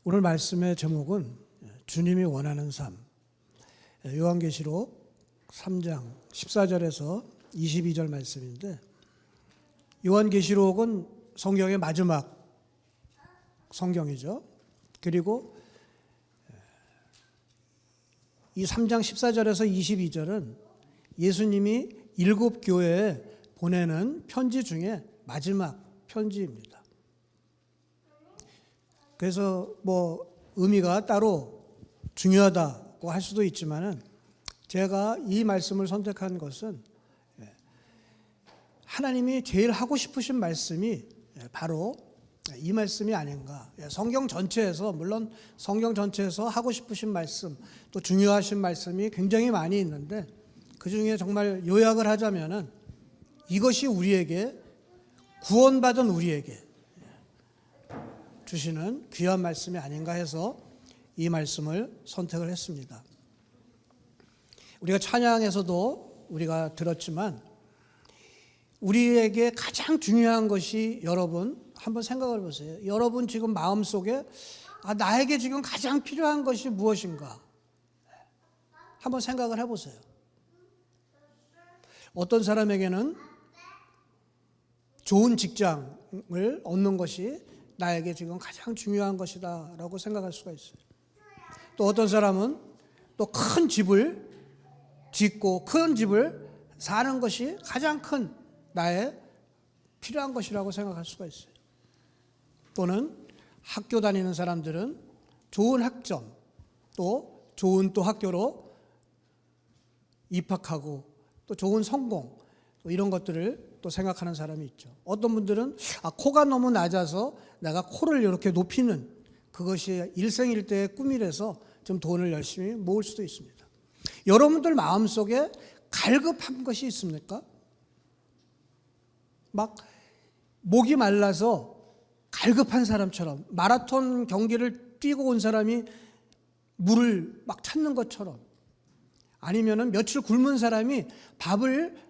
오늘 말씀의 제목은 주님이 원하는 삶. 요한계시록 3장 14절에서 22절 말씀인데, 요한계시록은 성경의 마지막 성경이죠. 그리고 이 3장 14절에서 22절은 예수님이 7교회에 보내는 편지 중에 마지막 편지입니다. 그래서 의미가 따로 중요하다고 할 수도 있지만은, 제가 이 말씀을 선택한 것은 하나님이 제일 하고 싶으신 말씀이 바로 이 말씀이 아닌가. 성경 전체에서, 물론 성경 전체에서 하고 싶으신 말씀, 또 중요하신 말씀이 굉장히 많이 있는데, 그 중에 정말 요약을 하자면은 이것이 우리에게, 구원받은 우리에게 주시는 귀한 말씀이 아닌가 해서 이 말씀을 선택을 했습니다. 우리가 찬양에서도 우리가 들었지만, 우리에게 가장 중요한 것이, 여러분 한번 생각을 보세요. 여러분 지금 마음속에 나에게 지금 가장 필요한 것이 무엇인가 한번 생각을 해보세요. 어떤 사람에게는 좋은 직장을 얻는 것이 나에게 지금 가장 중요한 것이다 라고 생각할 수가 있어요. 또 어떤 사람은 또 큰 집을 짓고 큰 집을 사는 것이 가장 큰 나의 필요한 것이라고 생각할 수가 있어요. 또는 학교 다니는 사람들은 좋은 학점, 또 좋은 또 학교로 입학하고 또 좋은 성공, 또 이런 것들을 또 생각하는 사람이 있죠. 어떤 분들은 코가 너무 낮아서 내가 코를 이렇게 높이는 그것이 일생일대의 꿈이라서 좀 돈을 열심히 모을 수도 있습니다. 여러분들 마음속에 갈급한 것이 있습니까? 막 목이 말라서 갈급한 사람처럼, 마라톤 경기를 뛰고 온 사람이 물을 막 찾는 것처럼, 아니면은 며칠 굶은 사람이 밥을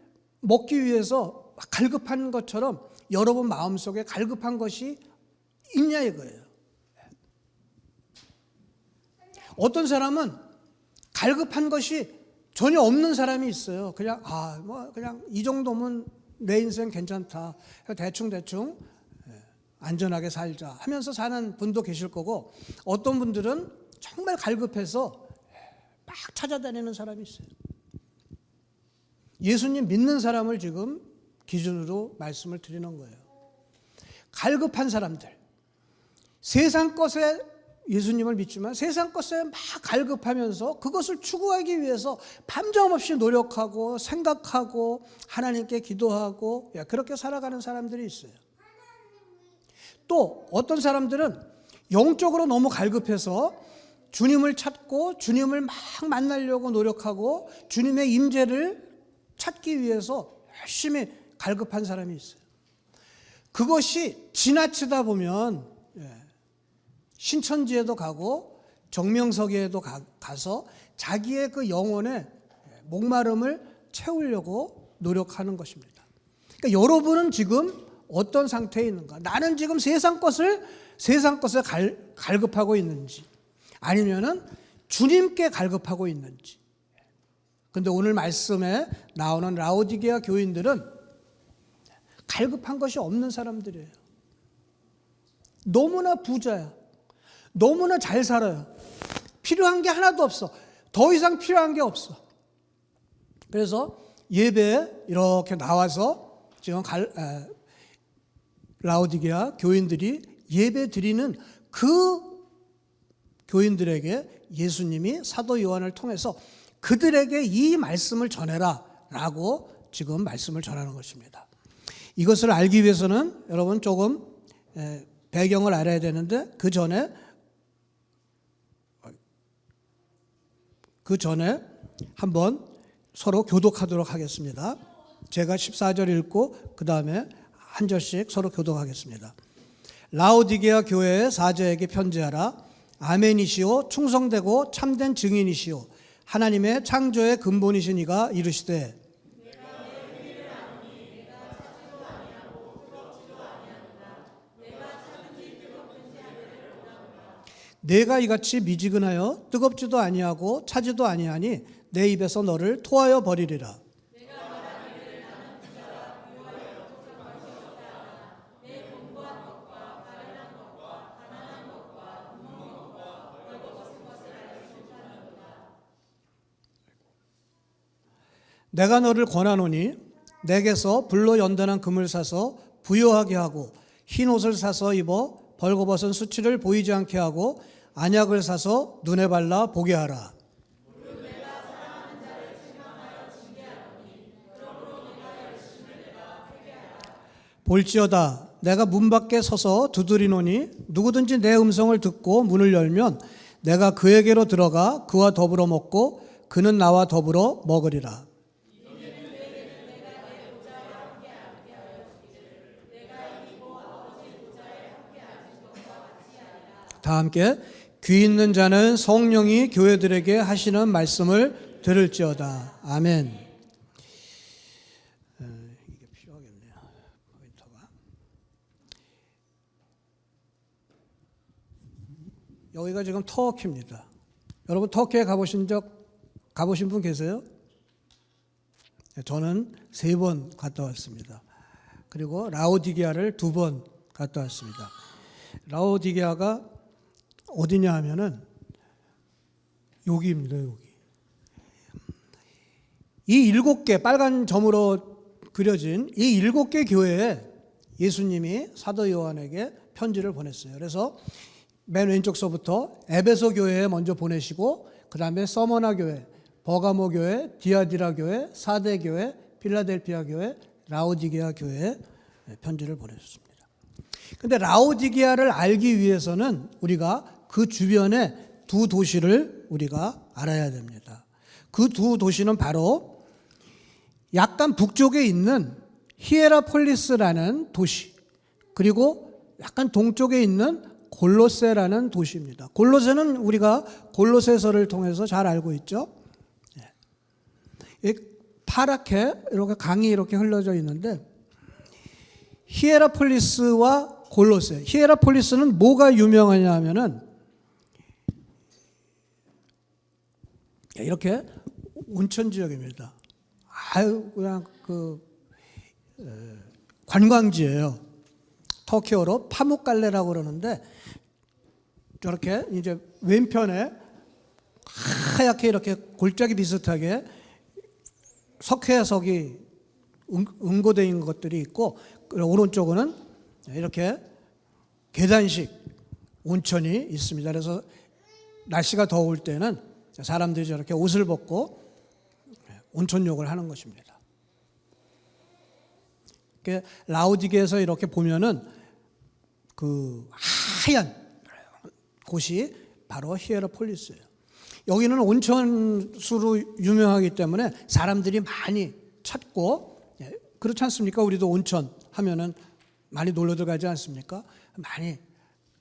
먹기 위해서 갈급한 것처럼 여러분 마음속에 갈급한 것이 있냐 이거예요. 어떤 사람은 갈급한 것이 전혀 없는 사람이 있어요. 그냥 그냥 이 정도면 내 인생 괜찮다, 대충 안전하게 살자 하면서 사는 분도 계실 거고, 어떤 분들은 정말 갈급해서 막 찾아다니는 사람이 있어요. 예수님 믿는 사람을 지금 기준으로 말씀을 드리는 거예요. 갈급한 사람들, 세상 것에 예수님을 믿지만 세상 것에 막 갈급하면서 그것을 추구하기 위해서 밤잠없이 노력하고 생각하고 하나님께 기도하고 그렇게 살아가는 사람들이 있어요. 또 어떤 사람들은 영적으로 너무 갈급해서 주님을 찾고 주님을 막 만나려고 노력하고 주님의 임재를 찾기 위해서 열심히 갈급한 사람이 있어요. 그것이 지나치다 보면 신천지에도 가고 정명석에도 가서 자기의 그 영혼의 목마름을 채우려고 노력하는 것입니다. 그러니까 여러분은 지금 어떤 상태에 있는가? 나는 지금 세상 것에 갈급하고 있는지, 아니면은 주님께 갈급하고 있는지. 그런데 오늘 말씀에 나오는 라오디게아 교인들은 갈급한 것이 없는 사람들이에요. 너무나 부자야. 너무나 잘 살아요. 필요한 게 하나도 없어. 더 이상 필요한 게 없어. 그래서 예배에 이렇게 나와서 지금 라오디게아 교인들이 예배 드리는 그 교인들에게 예수님이 사도 요한을 통해서 그들에게 이 말씀을 전해라 라고 지금 말씀을 전하는 것입니다. 이것을 알기 위해서는 여러분 조금 배경을 알아야 되는데, 그 전에 한번 서로 교독하도록 하겠습니다. 제가 14절 읽고 그 다음에 한 절씩 서로 교독하겠습니다. 라오디게아 교회의 사제에게 편지하라. 아멘이시오, 충성되고 참된 증인이시오, 하나님의 창조의 근본이신 이가 이르시되, 내가 이같이 미지근하여 뜨겁지도 아니하고 차지도 아니하니 내 입에서 너를 토하여 버리리라. 내가 너를 권하노니 내게서 불로 연단한 금을 사서 부요하게 하고 흰 옷을 사서 입어 벌거벗은 수치를 보이지 않게 하고 안약을 사서 눈에 발라 보게 하라. 볼지어다 내가 문 밖에 서서 두드리노니 누구든지 내 음성을 듣고 문을 열면 내가 그에게로 들어가 그와 더불어 먹고 그는 나와 더불어 먹으리라. 다 함께 귀 있는 자는 성령이 교회들에게 하시는 말씀을 들을지어다. 아멘. 이게 필요하겠네요. 포인터가. 여기가 지금 터키입니다. 여러분 터키에 가보신 분 계세요? 저는 3번 갔다 왔습니다. 그리고 라오디게아를 2번 갔다 왔습니다. 라오디게아가 어디냐 하면은 여기입니다. 여기. 이 7개 빨간 점으로 그려진 이 7개 교회에 예수님이 사도 요한에게 편지를 보냈어요. 그래서 맨 왼쪽서부터 에베소 교회에 먼저 보내시고 그 다음에 서머나 교회, 버가모 교회, 디아디라 교회, 사대 교회, 필라델피아 교회, 라오디게아 교회에 편지를 보내셨습니다. 그런데 라오디게아를 알기 위해서는 우리가 그 주변에 2 도시를 우리가 알아야 됩니다. 그 2 도시는 바로 약간 북쪽에 있는 히에라폴리스라는 도시, 그리고 약간 동쪽에 있는 골로새라는 도시입니다. 골로새는 우리가 골로새서를 통해서 잘 알고 있죠. 파랗게 이렇게 강이 이렇게 흘러져 있는데 히에라폴리스와 골로새. 히에라폴리스는 뭐가 유명하냐 하면은 이렇게 온천 지역입니다. 아유 그냥 관광지예요. 터키어로 파묵갈레라고 그러는데 저렇게 이제 왼편에 하얗게 이렇게 골짜기 비슷하게 석회석이 응고되어 있는 것들이 있고 오른쪽은 이렇게 계단식 온천이 있습니다. 그래서 날씨가 더울 때는 사람들이 저렇게 옷을 벗고 온천욕을 하는 것입니다. 라오디게에서 이렇게 보면은 그 하얀 곳이 바로 히에라폴리스예요. 여기는 온천수로 유명하기 때문에 사람들이 많이 찾고, 그렇지 않습니까? 우리도 온천 하면은 많이 놀러들 가지 않습니까? 많이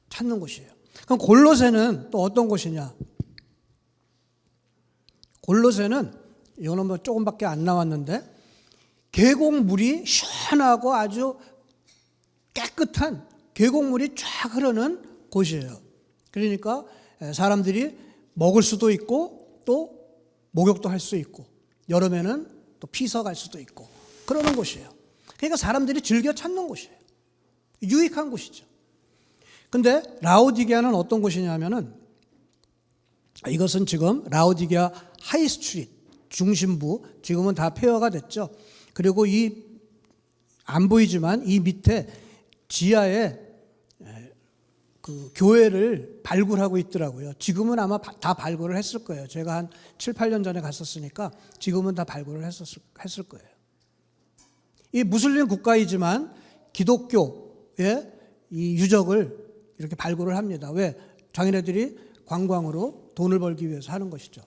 찾는 곳이에요. 그럼 골로새는 또 어떤 곳이냐? 골로새는 이거는 뭐 조금밖에 안 나왔는데 계곡물이 시원하고 아주 깨끗한 계곡물이 쫙 흐르는 곳이에요. 그러니까 사람들이 먹을 수도 있고 또 목욕도 할 수 있고 여름에는 또 피서 갈 수도 있고 그러는 곳이에요. 그러니까 사람들이 즐겨 찾는 곳이에요. 유익한 곳이죠. 근데 라오디게아는 어떤 곳이냐면은 이것은 지금 라오디게아 하이스트리트 중심부 지금은 다 폐허가 됐죠. 그리고 이 안 보이지만 이 밑에 지하에 그 교회를 발굴하고 있더라고요. 지금은 아마 다 발굴을 했을 거예요. 제가 한 7, 8년 전에 갔었으니까 지금은 다 발굴을 했을 거예요. 이 무슬림 국가이지만 기독교의 이 유적을 이렇게 발굴을 합니다. 왜? 자기네들이 관광으로 돈을 벌기 위해서 하는 것이죠.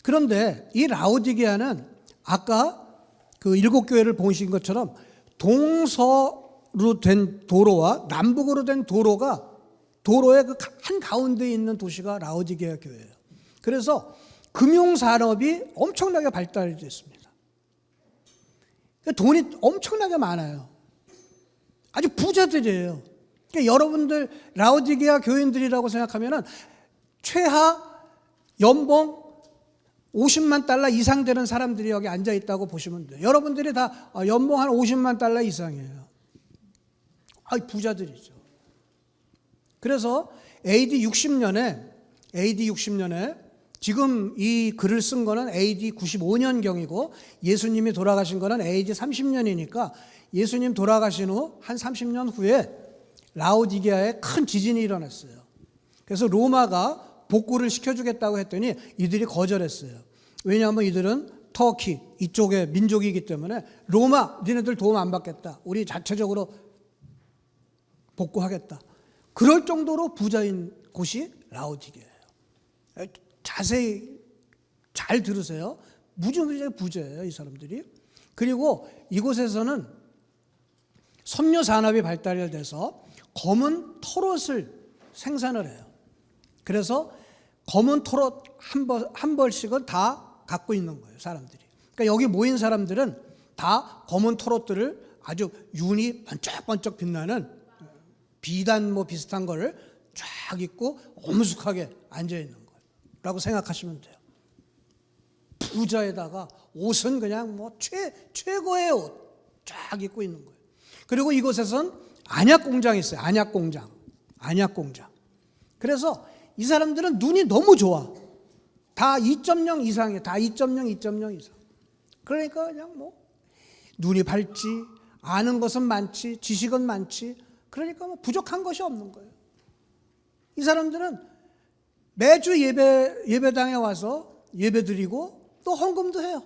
그런데 이 라오디게아는 아까 그 7교회를 보신 것처럼 동서로 된 도로와 남북으로 된 도로가 도로의 그 한가운데 있는 도시가 라오디게아 교회예요. 그래서 금융산업이 엄청나게 발달이 됐습니다. 돈이 엄청나게 많아요. 아주 부자들이에요. 그러니까 여러분들 라오디게아 교인들이라고 생각하면은 최하 연봉 50만 달러 이상 되는 사람들이 여기 앉아 있다고 보시면 돼요. 여러분들이 다 연봉 한 50만 달러 이상이에요. 부자들이죠. 그래서 AD 60년에 지금 이 글을 쓴 거는 AD 95년경이고 예수님이 돌아가신 거는 AD 30년이니까 예수님 돌아가신 후 한 30년 후에 라오디게아에 큰 지진이 일어났어요. 그래서 로마가 복구를 시켜주겠다고 했더니 이들이 거절했어요. 왜냐하면 이들은 터키 이쪽의 민족이기 때문에 로마 니네들 도움 안 받겠다. 우리 자체적으로 복구하겠다. 그럴 정도로 부자인 곳이 라오디게아예요. 자세히 잘 들으세요. 무지무지하게 부자예요, 이 사람들이. 그리고 이곳에서는 섬유 산업이 발달이 돼서 검은 털옷을 생산을 해요. 그래서 검은 털옷 한 벌씩은 다 갖고 있는 거예요, 사람들이. 그러니까 여기 모인 사람들은 다 검은 털옷들을 아주 윤이 번쩍번쩍 빛나는 비단 비슷한 거를 쫙 입고 엄숙하게 앉아 있는 거라고 생각하시면 돼요. 부자에다가 옷은 그냥 최고의 옷 쫙 입고 있는 거예요. 그리고 이곳에선 안약 공장이 있어요. 안약 공장. 그래서 이 사람들은 눈이 너무 좋아. 다 2.0 이상이에요. 다 2.0 이상. 그러니까 그냥 눈이 밝지, 아는 것은 많지, 지식은 많지. 그러니까 부족한 것이 없는 거예요. 이 사람들은 매주 예배당에 와서 예배드리고 또 헌금도 해요.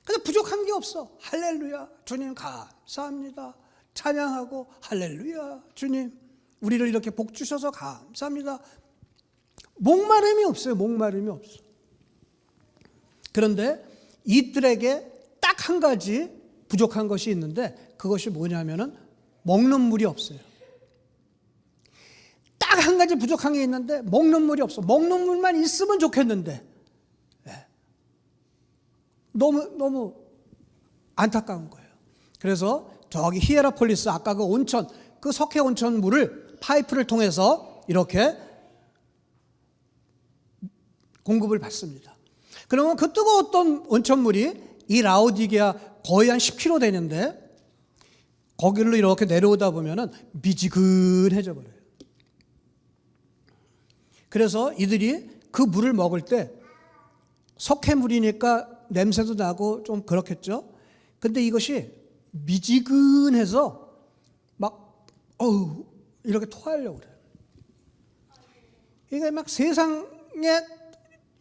근데 부족한 게 없어. 할렐루야, 주님 감사합니다. 찬양하고 할렐루야, 주님 우리를 이렇게 복 주셔서 감사합니다. 목마름이 없어요. 목마름이 없어. 그런데 이들에게 딱 한 가지 부족한 것이 있는데 그것이 뭐냐면은 먹는 물이 없어요. 딱 한 가지 부족한 게 있는데 먹는 물이 없어. 먹는 물만 있으면 좋겠는데 너무 안타까운 거예요. 그래서 저기 히에라폴리스 아까 그 온천, 그 석회 온천 물을 파이프를 통해서 이렇게 공급을 받습니다. 그러면 그 뜨거웠던 온천물이 이 라오디게아 거의 한 10km 되는데 거기로 이렇게 내려오다 보면은 미지근해져 버려요. 그래서 이들이 그 물을 먹을 때 석회물이니까 냄새도 나고 좀 그렇겠죠. 근데 이것이 미지근해서 이렇게 토하려고 그래요. 이게 세상에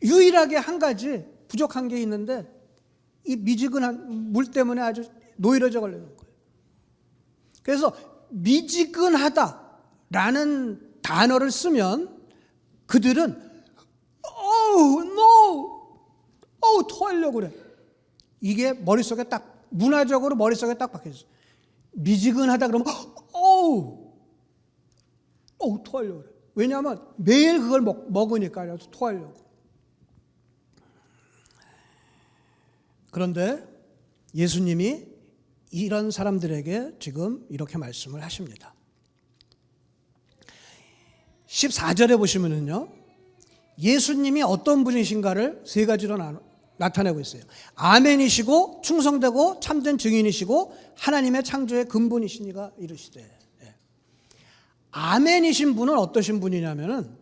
유일하게 한 가지 부족한 게 있는데 이 미지근한 물 때문에 아주 노이로져 걸리는 거예요. 그래서 미지근하다라는 단어를 쓰면 그들은 토하려고 그래. 이게 머릿속에 딱 문화적으로 머릿속에 딱 박혀있어요. 미지근하다 그러면 토하려고 그래. 왜냐하면 매일 그걸 먹으니까 토하려고. 그런데 예수님이 이런 사람들에게 지금 이렇게 말씀을 하십니다. 14절에 보시면은요, 예수님이 어떤 분이신가를 세 가지로 나타내고 있어요. 아멘이시고 충성되고 참된 증인이시고 하나님의 창조의 근본이시니가 이르시되. 아멘이신 분은 어떠신 분이냐면은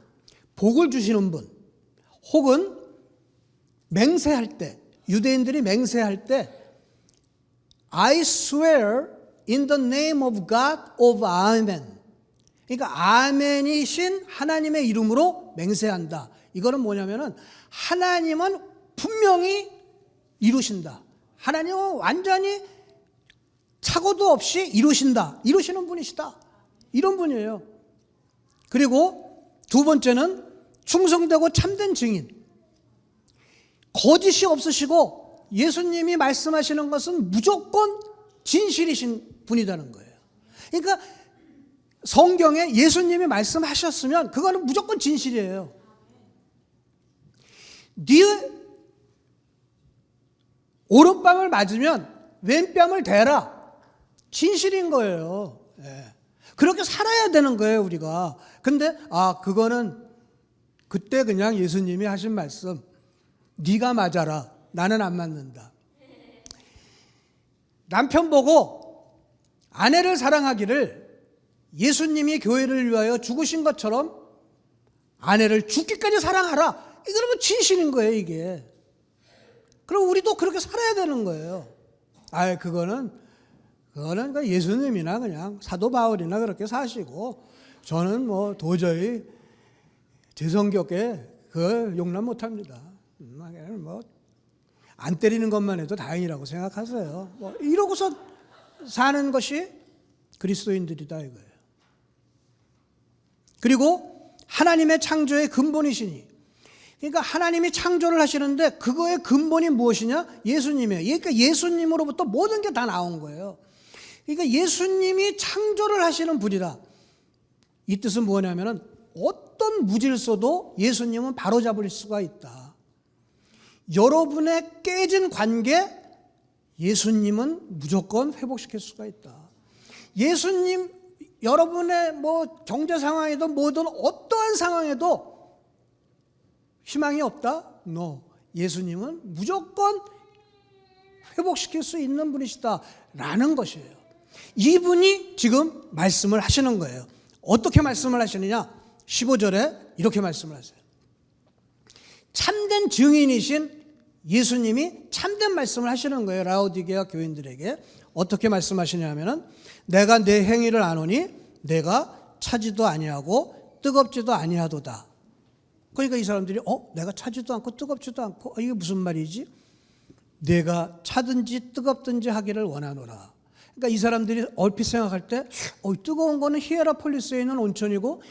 복을 주시는 분, 혹은 맹세할 때, 유대인들이 맹세할 때 I swear in the name of God of Amen. 그러니까 아멘이신 하나님의 이름으로 맹세한다. 이거는 뭐냐면은 하나님은 분명히 이루신다. 하나님은 완전히 착오도 없이 이루시는 분이시다. 이런 분이에요. 그리고 두 번째는 충성되고 참된 증인. 거짓이 없으시고 예수님이 말씀하시는 것은 무조건 진실이신 분이라는 거예요. 그러니까 성경에 예수님이 말씀하셨으면 그거는 무조건 진실이에요. 네 오른뺨을 맞으면 왼뺨을 대라. 진실인 거예요. 그렇게 살아야 되는 거예요, 우리가. 근데 그거는 그때 그냥 예수님이 하신 말씀, 네가 맞아라, 나는 안 맞는다. 남편 보고 아내를 사랑하기를 예수님이 교회를 위하여 죽으신 것처럼 아내를 죽기까지 사랑하라. 이거는 진실인 거예요, 이게. 그럼 우리도 그렇게 살아야 되는 거예요. 그거는 예수님이나 그냥 사도 바울이나 그렇게 사시고, 저는 뭐 도저히 제 성격에 그 용납 못합니다. 뭐 안 때리는 것만 해도 다행이라고 생각하세요. 뭐 이러고서 사는 것이 그리스도인들이다 이거예요. 그리고 하나님의 창조의 근본이시니, 그러니까 하나님이 창조를 하시는데 그거의 근본이 무엇이냐? 예수님이에요. 그러니까 예수님으로부터 모든 게 다 나온 거예요. 그러니까 예수님이 창조를 하시는 분이다. 이 뜻은 뭐냐면은 어떤 무질서도 예수님은 바로잡을 수가 있다. 여러분의 깨진 관계, 예수님은 무조건 회복시킬 수가 있다. 예수님, 여러분의 뭐 경제 상황에도 뭐든 어떠한 상황에도 희망이 없다? No. 예수님은 무조건 회복시킬 수 있는 분이시다 라는 것이에요. 이분이 지금 말씀을 하시는 거예요. 어떻게 말씀을 하시느냐? 15절에 이렇게 말씀을 하세요. 참된 증인이신 예수님이 참된 말씀을 하시는 거예요. 라오디게아 교인들에게 어떻게 말씀하시냐면은 내가 내 행위를 아노니 내가 차지도 아니하고 뜨겁지도 아니하도다. 그러니까 이 사람들이 내가 차지도 않고 뜨겁지도 않고 이게 무슨 말이지? 내가 차든지 뜨겁든지 하기를 원하노라. 그러니까 이 사람들이 얼핏 생각할 때 뜨거운 거는 히에라폴리스에 있는 온천이고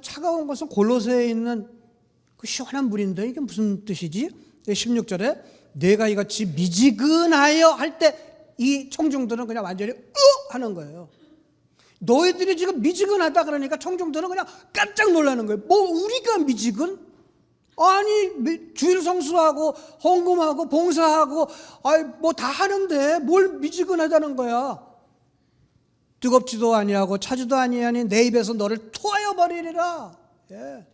차가운 것은 골로새에 있는 그 시원한 물인데 이게 무슨 뜻이지? 16절에 내가 이같이 미지근하여 할 때 이 청중들은 그냥 완전히 하는 거예요. 너희들이 지금 미지근하다 그러니까 청중들은 그냥 깜짝 놀라는 거예요. 뭐 우리가 미지근? 아니 주일 성수하고 헌금하고 봉사하고 뭐 다 하는데 뭘 미지근하다는 거야. 뜨겁지도 아니하고 차지도 아니하니 내 입에서 너를 토하여 버리리라. 예.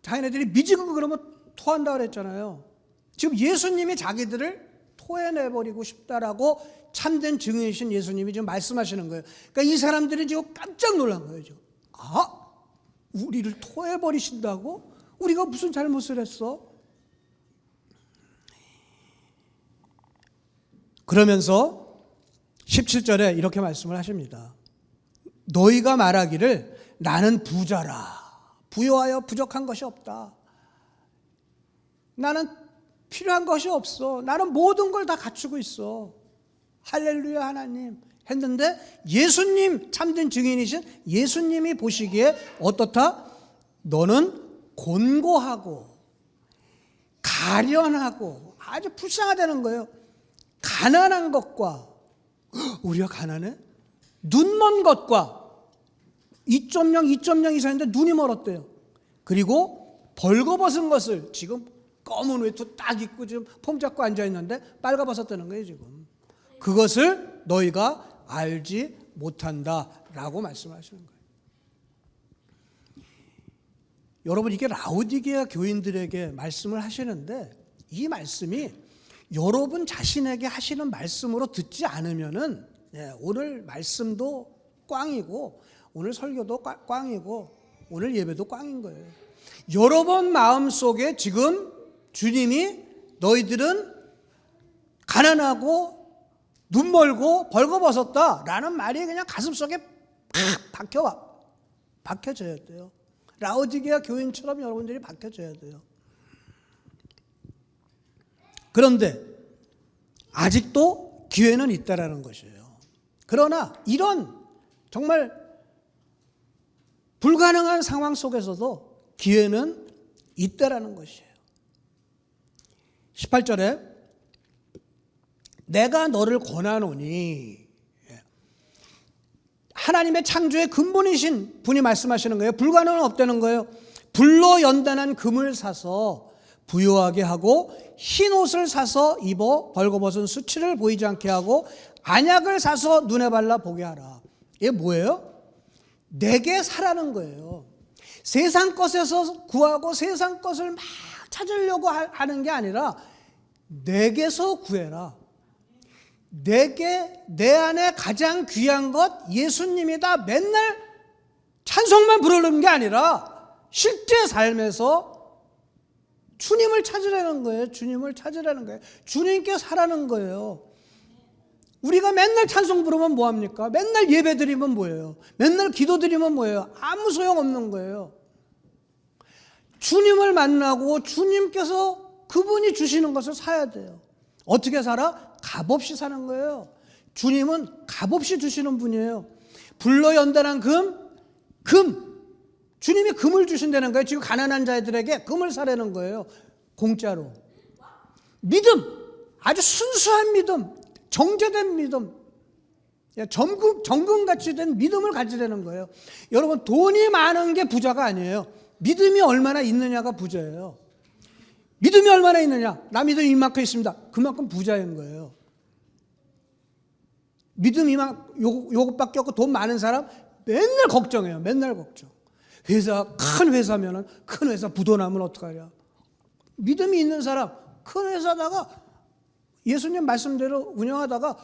자기네들이 미지근 그러면 토한다 그랬잖아요. 지금 예수님이 자기들을 토해내버리고 싶다라고 참된 증인이신 예수님이 지금 말씀하시는 거예요. 그러니까 이 사람들은 지금 깜짝 놀란 거예요. 지금. 우리를 토해버리신다고? 우리가 무슨 잘못을 했어? 그러면서 17절에 이렇게 말씀을 하십니다. 너희가 말하기를 나는 부자라. 부요하여 부족한 것이 없다. 나는 필요한 것이 없어. 나는 모든 걸 다 갖추고 있어. 할렐루야 하나님 했는데 예수님, 참된 증인이신 예수님이 보시기에 어떻다? 너는 곤고하고 가련하고 아주 불쌍하다는 거예요. 가난한 것과, 우리가 가난해? 눈 먼 것과 2.0 이상인데 눈이 멀었대요. 그리고 벌거벗은 것을 지금 검은 외투 딱 입고 지금 폼 잡고 앉아 있는데 빨가벗었다는 거예요 지금. 그것을 너희가 알지 못한다라고 말씀하시는 거예요. 여러분, 이게 라오디게아 교인들에게 말씀을 하시는데 이 말씀이 여러분 자신에게 하시는 말씀으로 듣지 않으면은 오늘 말씀도 꽝이고 오늘 설교도 꽝이고 오늘 예배도 꽝인 거예요. 여러분 마음속에 지금 주님이 너희들은 가난하고 눈 멀고 벌거벗었다라는 말이 그냥 가슴속에 팍 박혀져야 돼요. 라오디게아 교인처럼 여러분들이 박혀져야 돼요. 그런데 아직도 기회는 있다라는 것이에요. 그러나 이런 정말 불가능한 상황 속에서도 기회는 있다라는 것이에요. 18절에 내가 너를 권하노니, 하나님의 창조의 근본이신 분이 말씀하시는 거예요. 불가능은 없다는 거예요. 불로 연단한 금을 사서 부요하게 하고 흰 옷을 사서 입어 벌거벗은 수치를 보이지 않게 하고 안약을 사서 눈에 발라 보게 하라. 이게 뭐예요? 내게 사라는 거예요. 세상 것에서 구하고 세상 것을 막 찾으려고 하는 게 아니라 내게서 구해라. 내게 내 안에 가장 귀한 것 예수님이다. 맨날 찬송만 부르는 게 아니라 실제 삶에서 주님을 찾으라는 거예요. 주님을 찾으라는 거예요. 주님께 사라는 거예요. 우리가 맨날 찬송 부르면 뭐합니까? 맨날 예배 드리면 뭐예요? 맨날 기도 드리면 뭐예요? 아무 소용없는 거예요. 주님을 만나고 주님께서 그분이 주시는 것을 사야 돼요. 어떻게 살아? 값없이 사는 거예요. 주님은 값없이 주시는 분이에요. 불로 연단한 금. 주님이 금을 주신다는 거예요. 지금 가난한 자들에게 금을 사라는 거예요. 공짜로. 믿음, 아주 순수한 믿음, 정제된 믿음, 정금같이 된 믿음을 가지라는 거예요. 여러분, 돈이 많은 게 부자가 아니에요. 믿음이 얼마나 있느냐가 부자예요. 믿음이 얼마나 있느냐? 나 믿음 이만큼 있습니다. 그만큼 부자인 거예요. 믿음 요것밖에 없고 돈 많은 사람 맨날 걱정해요. 맨날 걱정. 큰 회사면은 큰 회사 부도나면 어떡하냐. 믿음이 있는 사람 큰 회사다가 예수님 말씀대로 운영하다가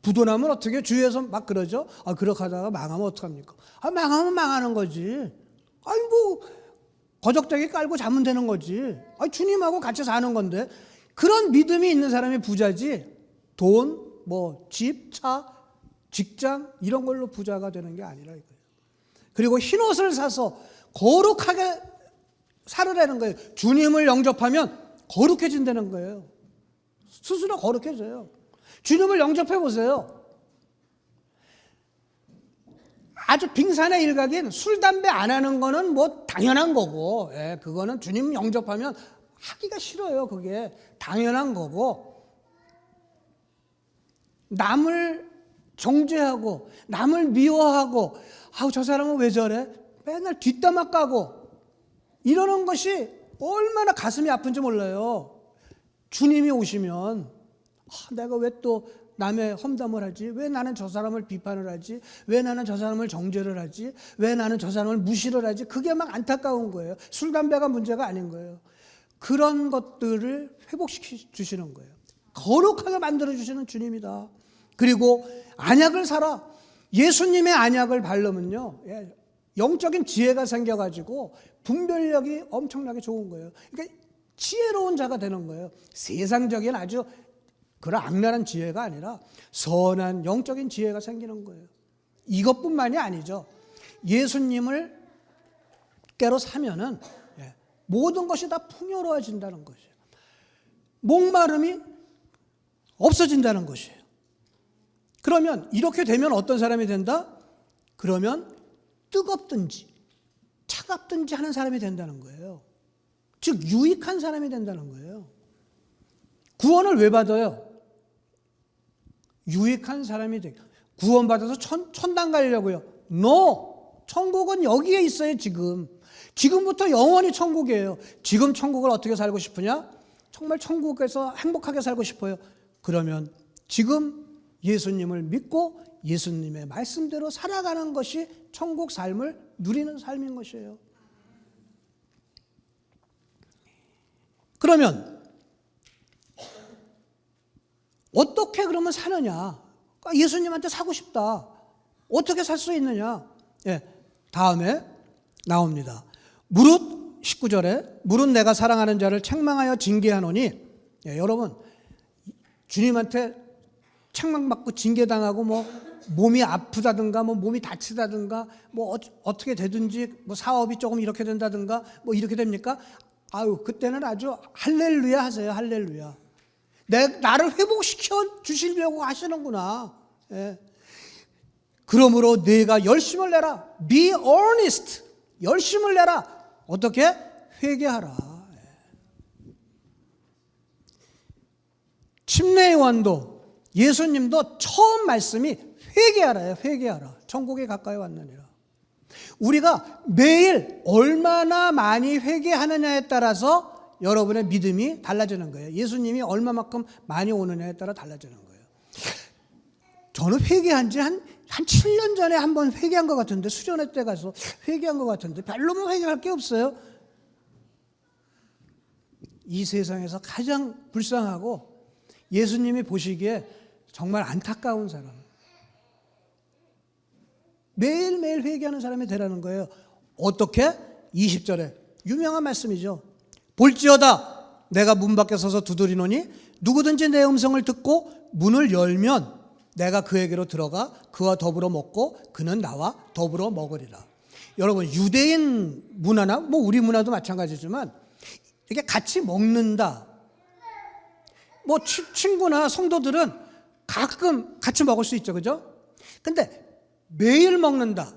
부도나면 어떻게 주위에서 막 그러죠. 그렇게 하다가 망하면 어떡합니까? 망하면 망하는 거지. 뭐 거적대기 깔고 자면 되는 거지. 주님하고 같이 사는 건데. 그런 믿음이 있는 사람이 부자지. 돈, 집, 차, 직장 이런 걸로 부자가 되는 게 아니라 이거예요. 그리고 흰 옷을 사서 거룩하게 살으라는 거예요. 주님을 영접하면 거룩해진다는 거예요. 스스로 거룩해져요. 주님을 영접해 보세요. 아주 빙산의 일각인 술, 담배 안 하는 거는 당연한 거고, 그거는 주님 영접하면 하기가 싫어요. 그게 당연한 거고, 남을 정죄하고 남을 미워하고 저 사람은 왜 저래? 맨날 뒷담화 까고 이러는 것이 얼마나 가슴이 아픈지 몰라요. 주님이 오시면 내가 왜 또 남의 험담을 하지? 왜 나는 저 사람을 비판을 하지? 왜 나는 저 사람을 정죄를 하지? 왜 나는 저 사람을 무시를 하지? 그게 막 안타까운 거예요. 술, 담배가 문제가 아닌 거예요. 그런 것들을 회복시켜 주시는 거예요. 거룩하게 만들어주시는 주님이다. 그리고 안약을 사라. 예수님의 안약을 바르면요, 영적인 지혜가 생겨가지고 분별력이 엄청나게 좋은 거예요. 그러니까 지혜로운 자가 되는 거예요. 세상적인 아주 그런 악랄한 지혜가 아니라 선한 영적인 지혜가 생기는 거예요. 이것뿐만이 아니죠. 예수님을 깨로 사면은 모든 것이 다 풍요로워진다는 것이에요. 목마름이 없어진다는 것이에요. 그러면 이렇게 되면 어떤 사람이 된다? 그러면 뜨겁든지 차갑든지 하는 사람이 된다는 거예요. 즉 유익한 사람이 된다는 거예요. 구원을 왜 받아요? 유익한 사람이 되고. 구원받아서 천당 가려고요? No! 천국은 여기에 있어요. 지금부터 영원히 천국이에요. 지금 천국을 어떻게 살고 싶으냐? 정말 천국에서 행복하게 살고 싶어요. 그러면 지금 예수님을 믿고 예수님의 말씀대로 살아가는 것이 천국 삶을 누리는 삶인 것이에요. 그러면 어떻게 그러면 사느냐? 예수님한테 사고 싶다. 어떻게 살 수 있느냐? 다음에 나옵니다. 무릇 19절에 무릇 내가 사랑하는 자를 책망하여 징계하노니, 여러분 주님한테 책망받고 징계당하고 몸이 아프다든가 몸이 다치다든가 어떻게 되든지 사업이 조금 이렇게 된다든가 이렇게 됩니까? 그때는 아주 할렐루야 하세요. 할렐루야. 나를 회복시켜 주시려고 하시는구나. 그러므로 내가 열심을 내라. Be earnest. 열심을 내라. 어떻게? 회개하라. 침례 요한도 예수님도 처음 말씀이 회개하라예요. 회개하라. 천국에 가까이 왔느니라. 우리가 매일 얼마나 많이 회개하느냐에 따라서 여러분의 믿음이 달라지는 거예요. 예수님이 얼마만큼 많이 오느냐에 따라 달라지는 거예요. 저는 회개한 지 한 한 7년 전에 한번 회개한 것 같은데, 수련회 때 가서 회개한 것 같은데 별로 뭐 회개할 게 없어요. 이 세상에서 가장 불쌍하고 예수님이 보시기에 정말 안타까운 사람, 매일매일 회개하는 사람이 되라는 거예요. 어떻게? 20절에 유명한 말씀이죠. 볼지어다 내가 문 밖에 서서 두드리노니 누구든지 내 음성을 듣고 문을 열면 내가 그에게로 들어가 그와 더불어 먹고 그는 나와 더불어 먹으리라. 여러분, 유대인 문화나 뭐 우리 문화도 마찬가지지만 이렇게 같이 먹는다. 뭐 친구나 성도들은 가끔 같이 먹을 수 있죠, 그죠? 근데 매일 먹는다,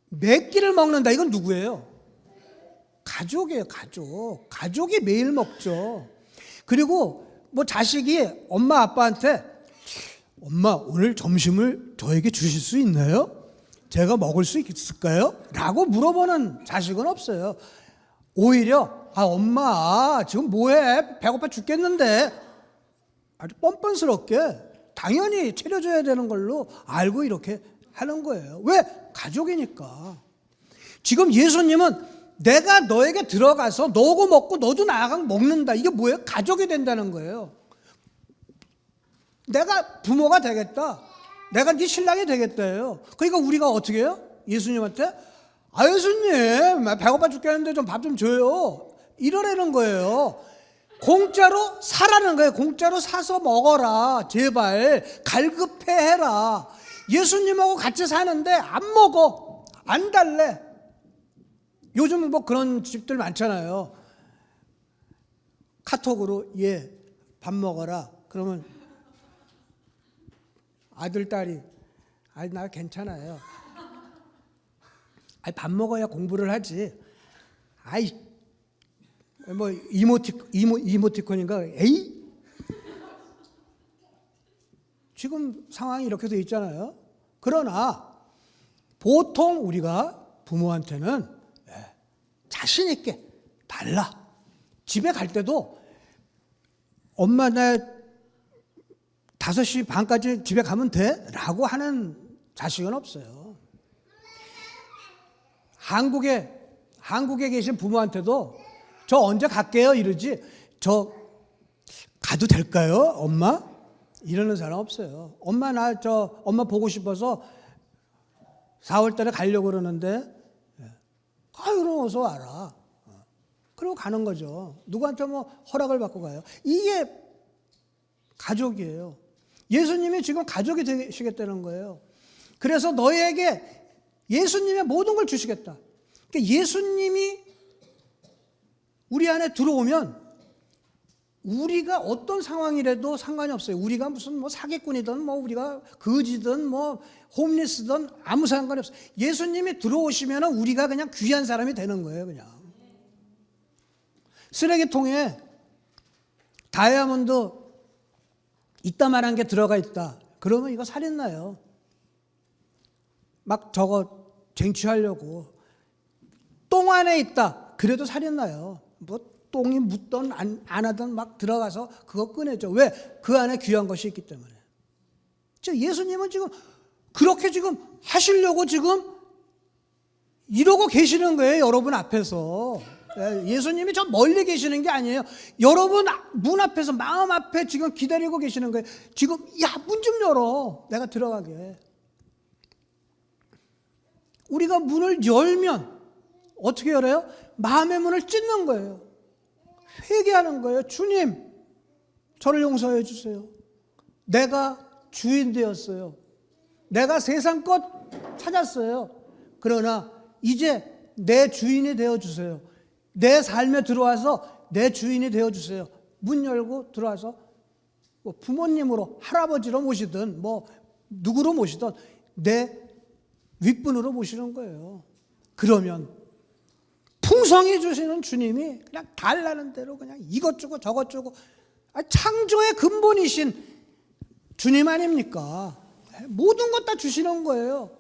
몇 끼를 먹는다, 이건 누구예요? 가족이에요. 가족이 매일 먹죠. 그리고 뭐 자식이 엄마 아빠한테 엄마 오늘 점심을 저에게 주실 수 있나요? 제가 먹을 수 있을까요? 라고 물어보는 자식은 없어요. 오히려 엄마 지금 뭐해? 배고파 죽겠는데, 아주 뻔뻔스럽게 당연히 차려줘야 되는 걸로 알고 이렇게 하는 거예요. 왜? 가족이니까. 지금 예수님은 내가 너에게 들어가서 너고 먹고 너도 나아가 먹는다. 이게 뭐예요? 가족이 된다는 거예요. 내가 부모가 되겠다. 내가 네 신랑이 되겠다예요. 그러니까 우리가 어떻게 해요? 예수님한테 예수님 배고파 죽겠는데 좀 밥 좀 줘요. 이러라는 거예요. 공짜로 사라는 거예요. 공짜로 사서 먹어라. 제발 갈급해해라. 예수님하고 같이 사는데 안 먹어. 안 달래. 요즘 뭐 그런 집들 많잖아요. 카톡으로 밥 먹어라. 그러면 아들, 딸이 나 괜찮아요. 밥 먹어야 공부를 하지. 뭐 이모티콘인가? 에이? 지금 상황이 이렇게 돼 있잖아요. 그러나 보통 우리가 부모한테는 자신 있게 달라. 집에 갈 때도 엄마 나 5시 반까지 집에 가면 돼? 라고 하는 자식은 없어요. 한국에 계신 부모한테도 저 언제 갈게요? 이러지, 저 가도 될까요? 엄마? 이러는 사람 없어요. 엄마 엄마 보고 싶어서 4월 달에 가려고 그러는데 그럼 어서 와라. 그리고 가는 거죠. 누구한테 뭐 허락을 받고 가요. 이게 가족이에요. 예수님이 지금 가족이 되시겠다는 거예요. 그래서 너희에게 예수님의 모든 걸 주시겠다. 그러니까 예수님이 우리 안에 들어오면 우리가 어떤 상황이라도 상관이 없어요. 우리가 무슨 뭐 사기꾼이든 뭐 우리가 거지든 뭐 홈리스든 아무 상관이 없어요. 예수님이 들어오시면 우리가 그냥 귀한 사람이 되는 거예요. 그냥 쓰레기통에 다이아몬드 이따만한 게 들어가 있다. 그러면 이거 살인나요. 막 저거 쟁취하려고. 똥 안에 있다. 그래도 살인나요. 뭐 똥이 묻던 안 하던 막 들어가서 그거 꺼내죠. 왜? 그 안에 귀한 것이 있기 때문에. 예수님은 지금 그렇게 지금 하시려고 지금 이러고 계시는 거예요. 여러분 앞에서. 예수님이 저 멀리 계시는 게 아니에요. 여러분 문 앞에서, 마음 앞에 지금 기다리고 계시는 거예요. 지금 문 좀 열어. 내가 들어가게. 우리가 문을 열면 어떻게 열어요? 마음의 문을 찢는 거예요. 회개하는 거예요. 주님, 저를 용서해 주세요. 내가 주인 되었어요. 내가 세상 것 찾았어요. 그러나 이제 내 주인이 되어주세요. 내 삶에 들어와서 내 주인이 되어주세요. 문 열고 들어와서 뭐 부모님으로, 할아버지로 모시든 뭐 누구로 모시든 내 윗분으로 모시는 거예요. 그러면 풍성히 주시는 주님이 그냥 달라는 대로 그냥 이것 주고 저것 주고, 창조의 근본이신 주님 아닙니까? 모든 것 다 주시는 거예요.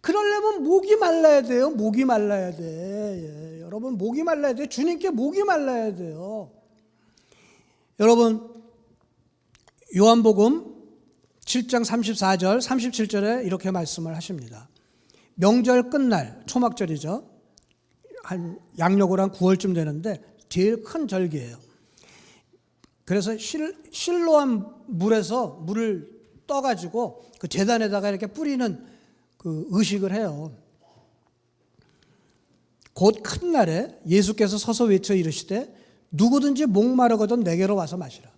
그러려면 목이 말라야 돼요. 목이 말라야 돼. 여러분, 목이 말라야 돼. 주님께 목이 말라야 돼요. 여러분, 요한복음 7장 34절, 37절에 이렇게 말씀을 하십니다. 명절 끝날, 초막절이죠. 한 양력으로 한 9월쯤 되는데 제일 큰 절기예요. 그래서 실로암 물에서 물을 떠가지고 그 제단에다가 이렇게 뿌리는 그 의식을 해요. 곧 큰 날에 예수께서 서서 외쳐 이르시되 누구든지 목마르거든 내게로 와서 마시라.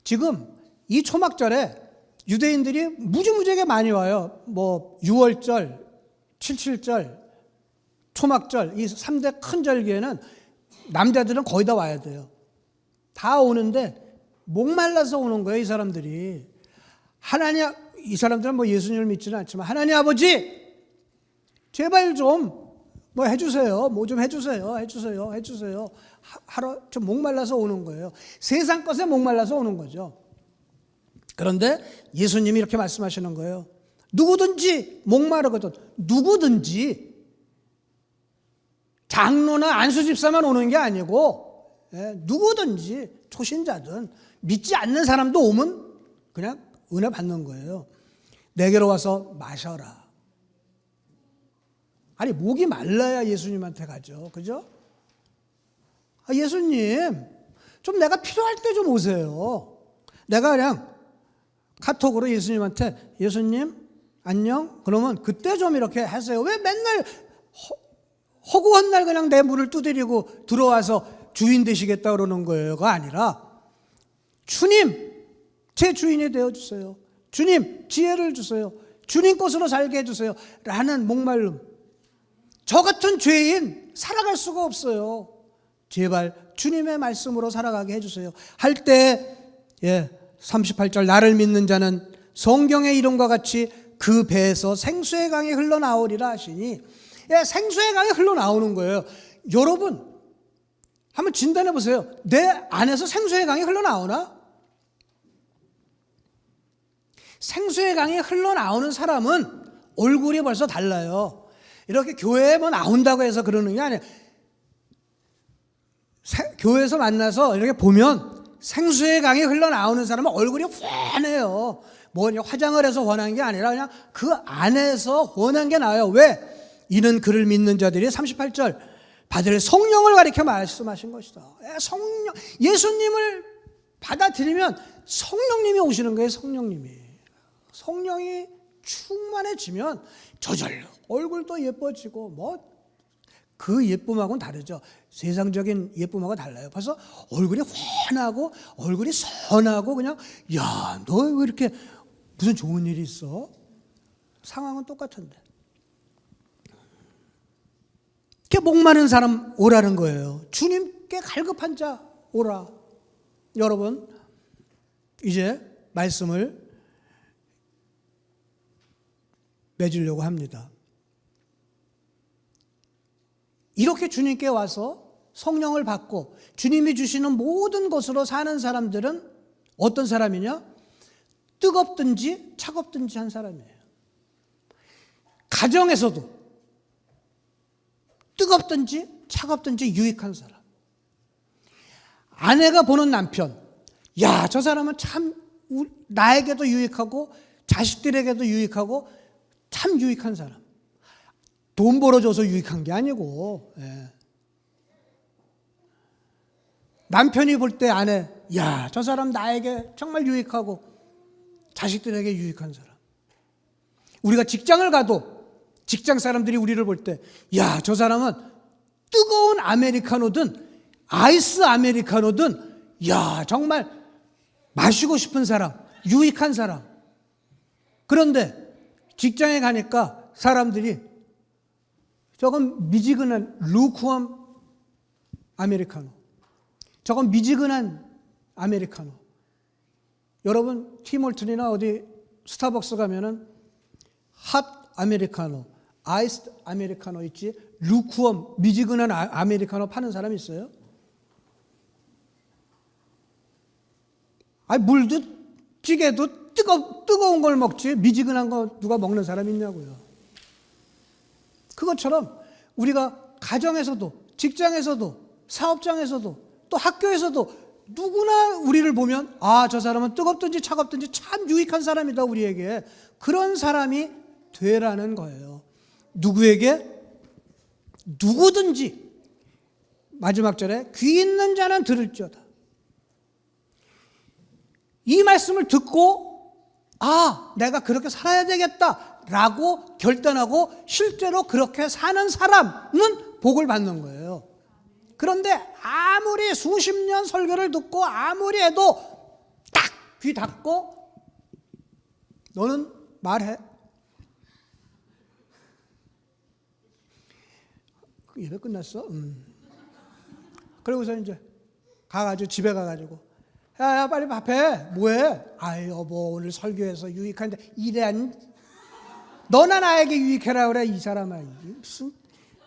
지금 이 초막절에 유대인들이 무지무지하게 많이 와요. 뭐 6월절, 77절, 초막절 이 3대 큰 절기에는 남자들은 거의 다 와야 돼요. 다 오는데 목말라서 오는 거예요, 이 사람들이. 이 사람들은 뭐 예수님을 믿지는 않지만 하나님 아버지 제발 좀 뭐 해주세요. 뭐 좀 해주세요. 하루 좀 목말라서 오는 거예요. 세상 것에 목말라서 오는 거죠. 그런데 예수님이 이렇게 말씀하시는 거예요. 누구든지 목마르거든, 누구든지 장로나 안수집사만 오는 게 아니고 누구든지 초신자든 믿지 않는 사람도 오면 그냥 은혜 받는 거예요. 내게로 와서 마셔라. 아니 목이 말라야 예수님한테 가죠. 그죠? 예수님 좀 내가 필요할 때 좀 오세요. 내가 그냥 카톡으로 예수님한테 예수님 안녕? 그러면 그때 좀 이렇게 하세요. 왜 맨날 허구한 날 그냥 내 문을 두드리고 들어와서 주인 되시겠다 그러는 거예요가 아니라 주님 제 주인이 되어주세요. 주님 지혜를 주세요. 주님 것으로 살게 해주세요. 라는 목말름. 저 같은 죄인 살아갈 수가 없어요. 제발 주님의 말씀으로 살아가게 해주세요. 할 때 38절 나를 믿는 자는 성경의 이름과 같이 그 배에서 생수의 강이 흘러나오리라 하시니 생수의 강이 흘러나오는 거예요. 여러분 한번 진단해 보세요. 내 안에서 생수의 강이 흘러나오나? 생수의 강이 흘러나오는 사람은 얼굴이 벌써 달라요. 이렇게 교회에 뭐 나온다고 해서 그러는 게 아니에요. 교회에서 만나서 이렇게 보면 생수의 강이 흘러나오는 사람은 얼굴이 환해요. 뭐 화장을 해서 환한 게 아니라 그냥 그 안에서 환한 게 나와요. 왜? 이는 그를 믿는 자들이 38절 받을 성령을 가리켜 말씀하신 것이다. 성령, 예수님을 받아들이면 성령님이 오시는 거예요. 성령이 충만해지면 저절로 얼굴도 예뻐지고 뭐 그 예쁨하고는 다르죠. 세상적인 예쁨하고 달라요. 벌써 얼굴이 환하고 얼굴이 선하고 그냥 야, 너 왜 이렇게 무슨 좋은 일이 있어? 상황은 똑같은데. 이렇게 목마른 사람 오라는 거예요. 주님께 갈급한 자 오라. 여러분 이제 말씀을 맺으려고 합니다. 이렇게 주님께 와서 성령을 받고 주님이 주시는 모든 것으로 사는 사람들은 어떤 사람이냐? 뜨겁든지 차갑든지 한 사람이에요. 가정에서도 뜨겁든지 차갑든지 유익한 사람. 아내가 보는 남편, 야, 저 사람은 참 나에게도 유익하고 자식들에게도 유익하고 참 유익한 사람. 돈 벌어줘서 유익한 게 아니고 남편이 볼 때 아내, 야, 저 사람 나에게 정말 유익하고 자식들에게 유익한 사람. 우리가 직장을 가도 직장 사람들이 우리를 볼 때, 야, 저 사람은 뜨거운 아메리카노든 아이스 아메리카노든 야, 정말 마시고 싶은 사람, 유익한 사람. 그런데 직장에 가니까 사람들이 저건 미지근한 루크웜 아메리카노, 저건 미지근한 아메리카노. 여러분 티몰튼이나 어디 스타벅스 가면은 핫 아메리카노, 아이스 아메리카노 있지, 루크웜 미지근한 아메리카노 파는 사람 있어요? 아니 물도 찌개도 뜨거운 걸 먹지 미지근한 거 누가 먹는 사람 있냐고요. 그것처럼 우리가 가정에서도 직장에서도 사업장에서도 또 학교에서도 누구나 우리를 보면 아, 저 사람은 뜨겁든지 차갑든지 참 유익한 사람이다 우리에게. 그런 사람이 되라는 거예요. 누구에게? 누구든지. 마지막 절에 귀 있는 자는 들을지어다. 이 말씀을 듣고 아, 내가 그렇게 살아야 되겠다라고 결단하고 실제로 그렇게 사는 사람은 복을 받는 거예요. 그런데 아무리 수십 년 설교를 듣고 아무리 해도 딱 귀 닫고 너는 말해. 예배 끝났어? 그러고서 이제 가가지고 집에 가가지고 야 빨리 밥해. 뭐해? 아이 여보 오늘 설교해서 유익한데 이래한 너나 나에게 유익해라 그래 이 사람아. 무슨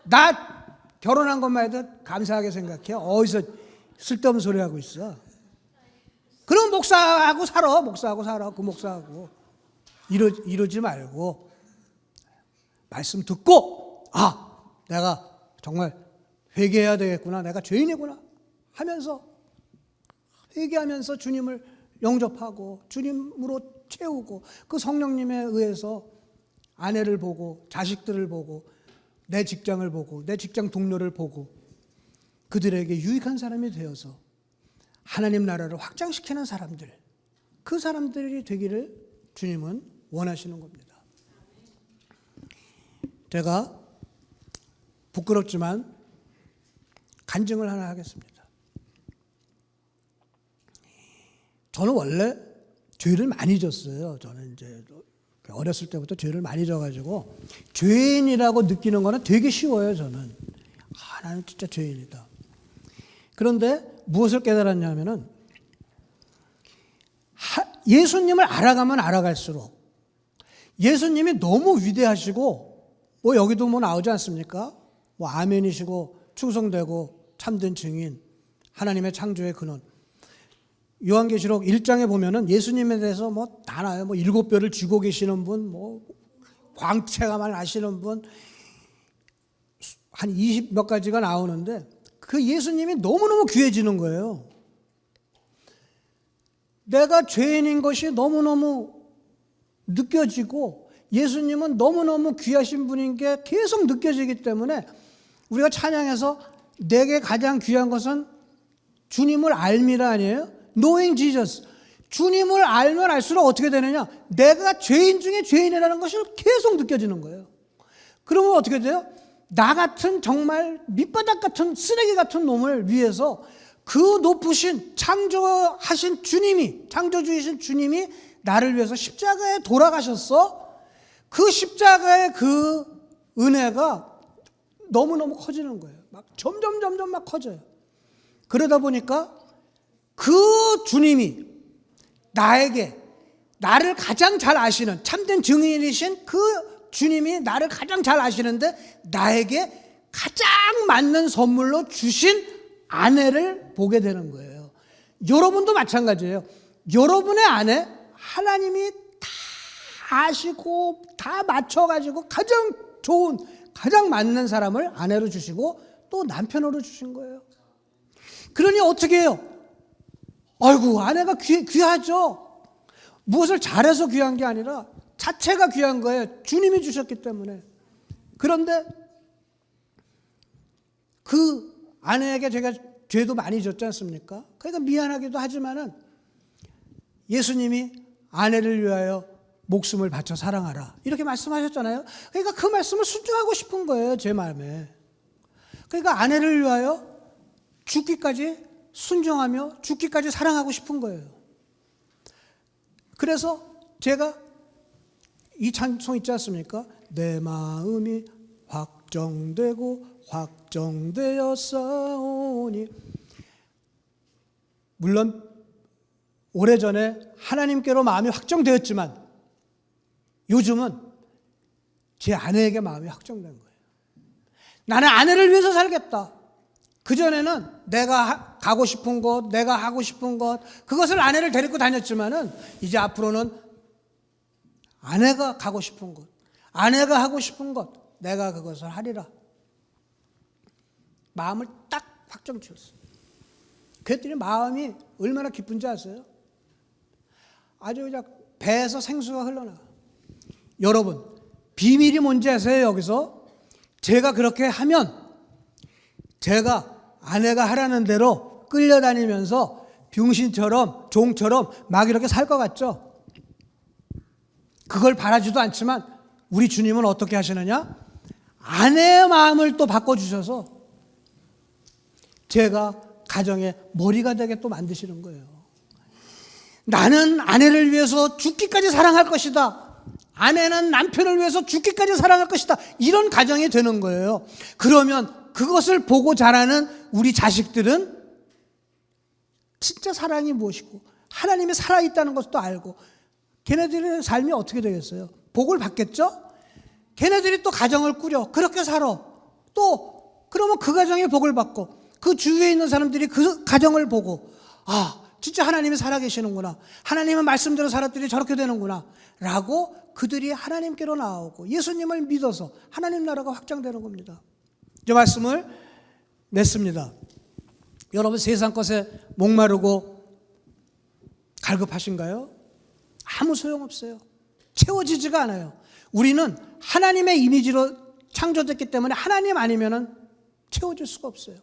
나 결혼한 것만 해도 감사하게 생각해. 어디서 쓸데없는 소리 하고 있어. 그럼 목사하고 살아. 그 목사하고 이러지 말고 말씀 듣고 아 내가 정말 회개해야 되겠구나. 내가 죄인이구나 하면서 회개하면서 주님을 영접하고 주님으로 채우고 그 성령님에 의해서 아내를 보고 자식들을 보고 내 직장을 보고 내 직장 동료를 보고 그들에게 유익한 사람이 되어서 하나님 나라를 확장시키는 사람들, 그 사람들이 되기를 주님은 원하시는 겁니다. 제가 부끄럽지만 간증을 하나 하겠습니다. 저는 원래 죄를 많이 졌어요. 저는 이제 어렸을 때부터 죄를 많이 져가지고 죄인이라고 느끼는 거는 되게 쉬워요. 저는 나는 진짜 죄인이다. 그런데 무엇을 깨달았냐면은 예수님을 알아가면 알아갈수록 예수님이 너무 위대하시고 뭐 여기도 뭐 나오지 않습니까? 뭐 아멘이시고 충성되고 참된 증인 하나님의 창조의 근원. 요한계시록 1장에 보면은 예수님에 대해서 뭐 다 나와요. 뭐 7뼈를 쥐고 계시는 분, 뭐 광채가만 나시는 분, 한 20 몇 가지가 나오는데 그 예수님이 너무너무 귀해지는 거예요. 내가 죄인인 것이 너무너무 느껴지고 예수님은 너무너무 귀하신 분인 게 계속 느껴지기 때문에 우리가 찬양해서 내게 가장 귀한 것은 주님을 알미라 아니에요? Knowing Jesus. 주님을 알면 알수록 어떻게 되느냐? 내가 죄인 중에 죄인이라는 것이 계속 느껴지는 거예요. 그러면 어떻게 돼요? 나 같은 정말 밑바닥 같은 쓰레기 같은 놈을 위해서 그 높으신 창조하신 주님이, 창조주이신 주님이 나를 위해서 십자가에 돌아가셨어. 그 십자가의 그 은혜가 너무너무 커지는 거예요. 막 점점 막 커져요. 그러다 보니까 그 주님이 나를 가장 잘 아시는 참된 증인이신 그 주님이 나를 가장 잘 아시는데 나에게 가장 맞는 선물로 주신 아내를 보게 되는 거예요. 여러분도 마찬가지예요. 여러분의 아내 하나님이 다 아시고 다 맞춰가지고 가장 좋은 가장 맞는 사람을 아내로 주시고 또 남편으로 주신 거예요. 그러니 어떻게 해요? 아이고 아내가 귀하죠. 무엇을 잘해서 귀한 게 아니라 자체가 귀한 거예요. 주님이 주셨기 때문에. 그런데 그 아내에게 제가 죄도 많이 졌지 않습니까? 그러니까 미안하기도 하지만은 예수님이 아내를 위하여 목숨을 바쳐 사랑하라 이렇게 말씀하셨잖아요. 그러니까 그 말씀을 순종하고 싶은 거예요. 제 마음에. 그러니까 아내를 위하여 죽기까지 순종하며 죽기까지 사랑하고 싶은 거예요. 그래서 제가 이 찬송 있지 않습니까? 내 마음이 확정되고 확정되어 싸우니. 물론 오래전에 하나님께로 마음이 확정되었지만 요즘은 제 아내에게 마음이 확정된 거예요. 나는 아내를 위해서 살겠다. 그전에는 내가 가고 싶은 곳, 내가 하고 싶은 것, 그것을 아내를 데리고 다녔지만은 이제 앞으로는 아내가 가고 싶은 곳, 아내가 하고 싶은 것, 내가 그것을 하리라. 마음을 딱 확정 지었어요. 그랬더니 마음이 얼마나 기쁜지 아세요? 아주 그냥 배에서 생수가 흘러나. 여러분, 비밀이 뭔지 아세요? 여기서 제가 그렇게 하면 제가 아내가 하라는 대로 끌려다니면서 병신처럼 종처럼 막 이렇게 살 것 같죠? 그걸 바라지도 않지만 우리 주님은 어떻게 하시느냐? 아내의 마음을 또 바꿔주셔서 제가 가정의 머리가 되게 또 만드시는 거예요. 나는 아내를 위해서 죽기까지 사랑할 것이다. 아내는 남편을 위해서 죽기까지 사랑할 것이다. 이런 가정이 되는 거예요. 그러면 그것을 보고 자라는 우리 자식들은 진짜 사랑이 무엇이고 하나님이 살아있다는 것도 알고 걔네들의 삶이 어떻게 되겠어요? 복을 받겠죠? 걔네들이 또 가정을 꾸려 그렇게 살아. 또 그러면 그 가정에 복을 받고 그 주위에 있는 사람들이 그 가정을 보고 진짜 하나님이 살아계시는구나. 하나님의 말씀대로 살았더니 저렇게 되는구나 라고 그들이 하나님께로 나오고 예수님을 믿어서 하나님 나라가 확장되는 겁니다. 이 말씀을 맺습니다. 여러분 세상 것에 목마르고 갈급하신가요? 아무 소용없어요. 채워지지가 않아요. 우리는 하나님의 이미지로 창조됐기 때문에 하나님 아니면은 채워질 수가 없어요.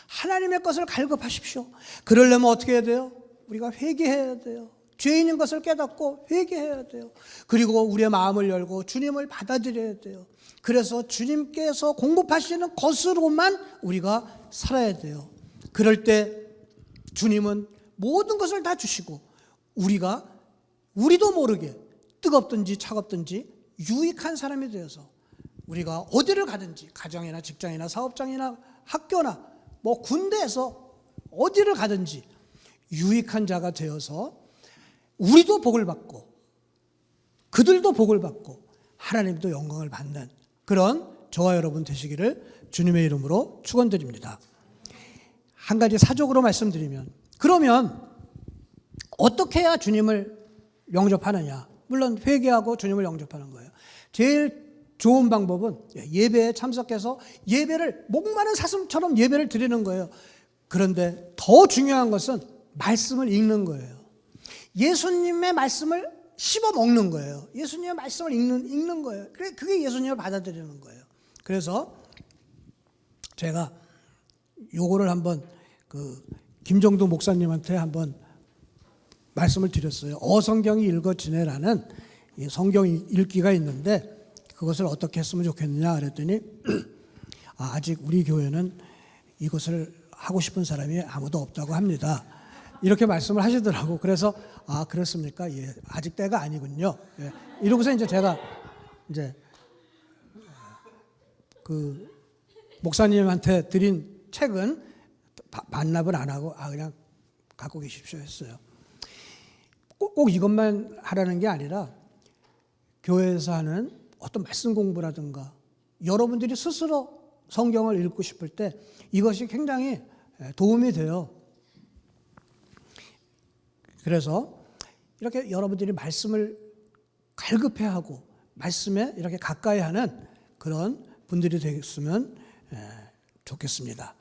하나님의 것을 갈급하십시오. 그러려면 어떻게 해야 돼요? 우리가 회개해야 돼요. 죄인인 것을 깨닫고 회개해야 돼요. 그리고 우리의 마음을 열고 주님을 받아들여야 돼요. 그래서 주님께서 공급하시는 것으로만 우리가 살아야 돼요. 그럴 때 주님은 모든 것을 다 주시고 우리도 모르게 뜨겁든지 차갑든지 유익한 사람이 되어서 우리가 어디를 가든지 가정이나 직장이나 사업장이나 학교나 군대에서 어디를 가든지 유익한 자가 되어서 우리도 복을 받고 그들도 복을 받고 하나님도 영광을 받는 그런 저와 여러분 되시기를 주님의 이름으로 축원드립니다. 한 가지 사적으로 말씀드리면 그러면 어떻게 해야 주님을 영접하느냐? 물론 회개하고 주님을 영접하는 거예요. 제일 좋은 방법은 예배에 참석해서 예배를 목마른 사슴처럼 예배를 드리는 거예요. 그런데 더 중요한 것은 말씀을 읽는 거예요. 예수님의 말씀을 씹어 먹는 거예요. 예수님의 말씀을 읽는 거예요. 그게 예수님을 받아들이는 거예요. 그래서 제가 요거를 한번 김정도 목사님한테 한번 말씀을 드렸어요. 어성경이 읽어지네라는 성경 읽기가 있는데 그것을 어떻게 했으면 좋겠느냐 그랬더니 아직 우리 교회는 이것을 하고 싶은 사람이 아무도 없다고 합니다. 이렇게 말씀을 하시더라고. 그래서 그렇습니까? 예, 아직 때가 아니군요. 예. 이러고서 이제 제가 그 목사님한테 드린 책은 반납을 안 하고 그냥 갖고 계십시오 했어요. 꼭 이것만 하라는 게 아니라 교회에서 하는 어떤 말씀 공부라든가 여러분들이 스스로 성경을 읽고 싶을 때 이것이 굉장히 도움이 돼요. 그래서 이렇게 여러분들이 말씀을 갈급해하고 말씀에 이렇게 가까이 하는 그런 분들이 되겠으면 좋겠습니다.